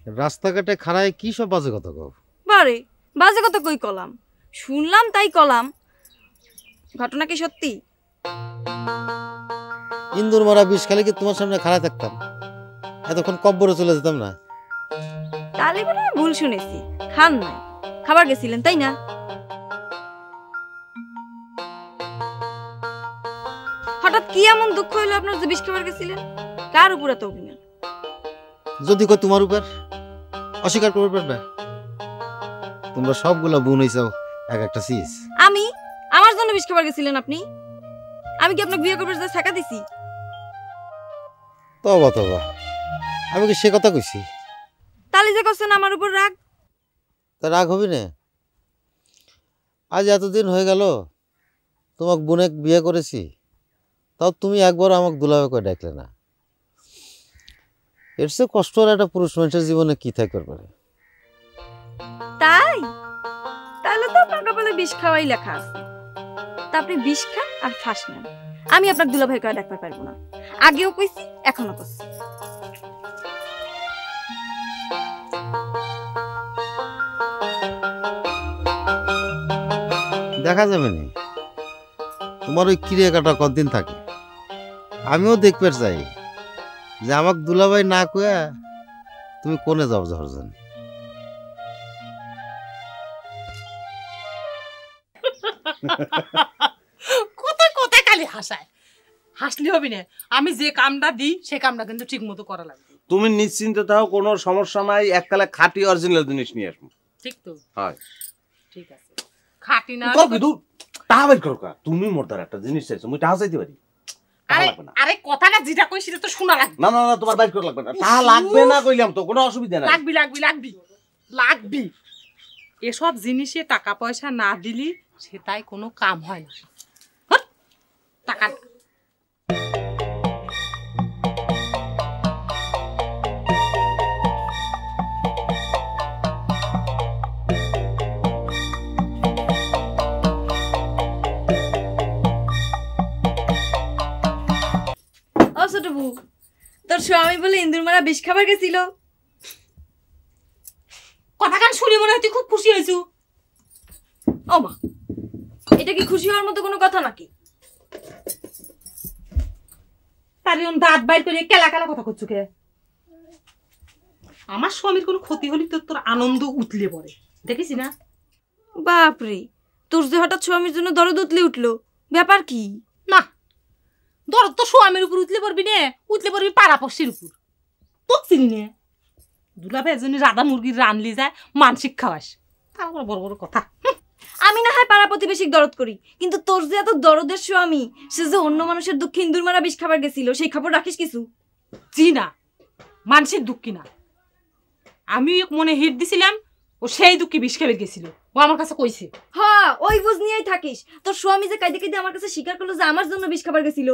রাস্তাঘাটে খাড়ায় কি সব বাজে কথা কও? বারে বাজে কথা কই কলাম, শুনলাম তাই কলাম। ঘটনা কি সত্যি? ইন্দুর মারা বিষ খালি কি তোমার সামনে খাড়া থাকতাম, এতক্ষণ কব্বরে চলে যেতাম না? তাহলে বলে ভুল শুনেছি, খান নাই, খাবার গেছিলেন তাই না? হঠাৎ কি এমন দুঃখ হইলো আপনার যে বিষ খাবার গেছিলেন? কার উপর এত অভিমান? যদি কই তোমার উপর, অস্বীকার করবে পারবে? তোমরা সবগুলা বোন হইছাও এক একটা চিজ। আমি আমার জন্য বিষ খাবার গেছিলেন আপনি? আমি কি আপনাকে বিয়ে করবার যা ছেকা দিছি? তবা তবা, আমি কি সে কথা কইছি? তালি যে করছেন আমার উপর রাগ। তা রাগ হবি না? আজ এতদিন হয়ে গেল তোমাকে বোনে বিয়ে করেছি, তাও তুমি একবার আমাকে দুলাভাই করে ডাকলে না। এর চেয়ে কষ্ট আর একটা পুরুষ মানুষের জীবনে কি থাকতে পারে? তাই তাহলে তো আপনার কপালে বিষ খাওয়াই লেখা আছে। তা আপনি বিষ খান আর ফাঁস নেন, আমি আপনাকে দুলাভাই করে ডাকতে পারবো না। আগেও কইছি, এখনো কইছি। দেখা যাবে না তোমার ওই ক্রিয়া কাটা কতদিন থাকে। আমিও দেখতে চাই যে আমাকে দুলাভাই না কয়া তুমি কোনে যাও ঝরঝন। কোথায় কোথায় খালি হাসায়, হাসলি হবি না। আমি যে কামটা দিই সে কামটা কিন্তু ঠিক মতো করা লাগবে। তুমি নিশ্চিন্তে থাকো, কোনো সমস্যা নাই। এককালে খাঁটি অরিজিনাল জিনিস নিয়ে আসবো। ঠিক তো? হয়, ঠিক আছে। খাঁটি না কিন্তু টাকা বাইর করো। তুমি মোরদার একটা জিনিস চাইছো, আমি টাকা চাইতে পারি? আরে আরে কথাটা যেটা কই সেটা তো শোনা লাগবে। না না না, তোমার বাইর করা লাগবে না। টাকা লাগবে না কইলাম তো, কোনো অসুবিধা নাই। লাগবি লাগবি লাগবি লাগবি। এসব জিনিসে টাকা পয়সা না দিলি সেটাই কোনো কাম হয় না। টাকা ছোট বউ, তোর স্বামী বলে ইন্দুর মারা বিষ খাবার গেছিল। কথা কান শুনি মনে হয় তুই খুব খুশি হয়েছু। ও মা, এটা কি খুশি হওয়ার মতো কোনো কথা নাকি? তার দাঁত বাইর করে কেলা কেলা কথা করছু কে? আমার স্বামীর কোনো ক্ষতি হলে তো তোর আনন্দ উতলে পড়ে, দেখিস না? বাপরে, তোর যে হঠাৎ স্বামীর জন্য দরদ উতলে উঠলো, ব্যাপার কি? না, দরদ তো স্বামীর উপর উতলে পড়বি নে, উতলে পড়বি পাড়াপড়শির উপর। তোক চিনি নে, দুলাভাই এজন্য রাধা মুরগির রানলি যায় মানসিক খাওয়াস, তারপর বড় বড় কথা। আমি না হয় পাড়া প্রতিবেশী দরদ করি, কিন্তু তোর যে এত দরদের স্বামী, সে যে অন্য মানুষের দুঃখে ইন্দুর মারা বিষ খাবার গেছিল, সেই খবর রাখিস কিছু? জি না, মানসিক দুঃখী না। আমি মনে হিট দিছিলাম, ও সেই দুঃখী বিষ খাবার গেছিল, ও আমার কাছে কইছে। হ্যাঁ, ওই বুঝ নিয়েই থাকিস। তোর স্বামী যে কাইদে কাইদে আমার কাছে স্বীকার করলো যে আমার জন্য বিষ খাবার গেছিল।